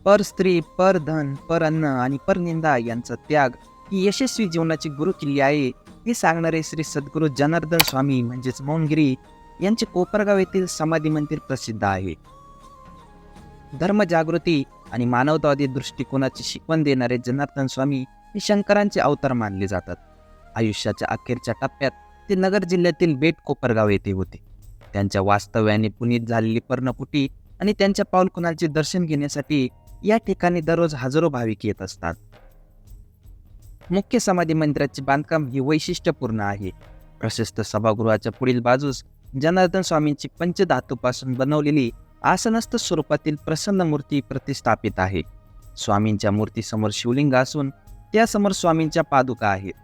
पर स्त्री, पर धन, पर अन्न आणि परनिंदा यांचा त्याग ही यशस्वी जीवनाची गुरुकिल्ली आहे, हे सांगणारे श्री सद्गुरू जनार्दन स्वामी म्हणजेच मौनगिरी यांचे कोपरगाव येथील समाधी मंदिर प्रसिद्ध आहे. धर्मजागृती आणि मानवतावादी दृष्टिकोनाची शिकवण देणारे जनार्दन स्वामी हे शंकरांचे अवतार मानले जातात. आयुष्याच्या अखेरच्या टप्प्यात ते नगर जिल्ह्यातील बेट कोपरगाव येथे होते. त्यांच्या वास्तव्याने पुनीत झालेली पर्णकुटी आणि त्यांच्या पाऊलखुणांचे दर्शन घेण्यासाठी या ठिकाणी दररोज हजारो भाविक येत असतात. मुख्य समाधी मंदिराचे बांधकाम हे वैशिष्ट्यपूर्ण आहे. प्रशस्त सभागृहाच्या पुढील बाजूस जनार्दन स्वामींची पंचधातूपासून बनवलेली आसनस्थ स्वरूपातील प्रसन्न मूर्ती प्रतिष्ठापित आहे. स्वामींच्या मूर्तीसमोर शिवलिंग असून त्यासमोर स्वामींच्या पादुका आहेत.